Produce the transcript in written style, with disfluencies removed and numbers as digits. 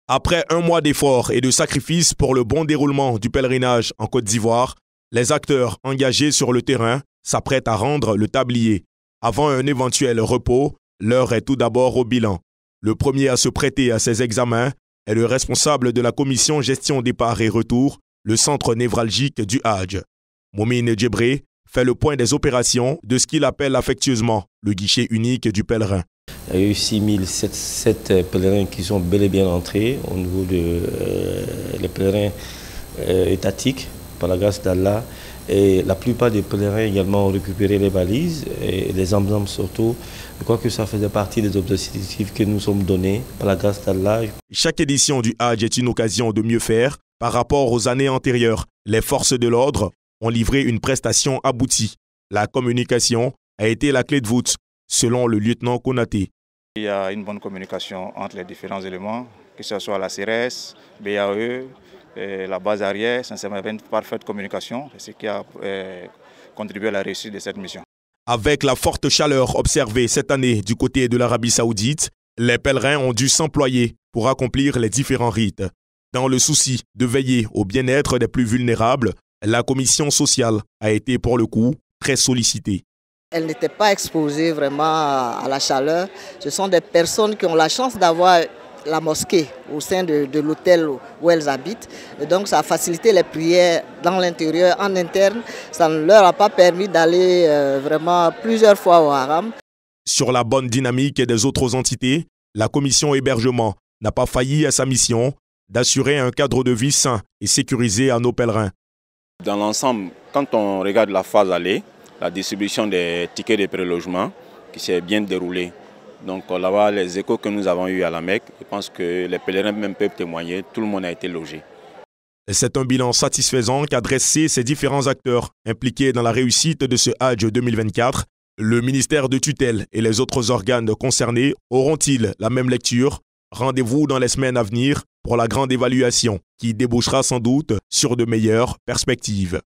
Après un mois d'efforts et de sacrifices pour le bon déroulement du pèlerinage en Côte d'Ivoire, les acteurs engagés sur le terrain s'apprêtent à rendre le tablier. Avant un éventuel repos, l'heure est tout d'abord au bilan. Le premier à se prêter à ces examens est le responsable de la commission gestion départ et retour, le centre névralgique du Hadj. Moumine Djebré fait le point des opérations de ce qu'il appelle affectueusement le guichet unique du pèlerin. Il y a eu 6007 pèlerins qui sont bel et bien entrés au niveau des pèlerins étatiques, par la grâce d'Allah. Et la plupart des pèlerins également ont récupéré les valises et les emblemes surtout. Je crois que ça faisait partie des objectifs que nous sommes donnés par la grâce d'Allah. Chaque édition du Hadj est une occasion de mieux faire par rapport aux années antérieures. Les forces de l'ordre ont livré une prestation aboutie. La communication a été la clé de voûte, selon le lieutenant Konaté. Il y a une bonne communication entre les différents éléments, que ce soit la CRS, BAE, la base arrière. Sincèrement, il y avait une parfaite communication, ce qui a contribué à la réussite de cette mission. Avec la forte chaleur observée cette année du côté de l'Arabie Saoudite, les pèlerins ont dû s'employer pour accomplir les différents rites. Dans le souci de veiller au bien-être des plus vulnérables, la commission sociale a été pour le coup très sollicitée. Elles n'étaient pas exposées vraiment à la chaleur. Ce sont des personnes qui ont la chance d'avoir la mosquée au sein de l'hôtel où elles habitent. Et donc ça a facilité les prières dans l'intérieur, en interne. Ça ne leur a pas permis d'aller vraiment plusieurs fois au haram. Sur la bonne dynamique des autres entités, la commission hébergement n'a pas failli à sa mission d'assurer un cadre de vie sain et sécurisé à nos pèlerins. Dans l'ensemble, quand on regarde la phase aller, la distribution des tickets de prélogement qui s'est bien déroulée. Donc là-bas, les échos que nous avons eus à la Mecque, je pense que les pèlerins même peuvent témoigner, tout le monde a été logé. C'est un bilan satisfaisant qu'a dressé ces différents acteurs impliqués dans la réussite de ce Hadj 2024. Le ministère de tutelle et les autres organes concernés auront-ils la même lecture? Rendez-vous dans les semaines à venir pour la grande évaluation qui débouchera sans doute sur de meilleures perspectives.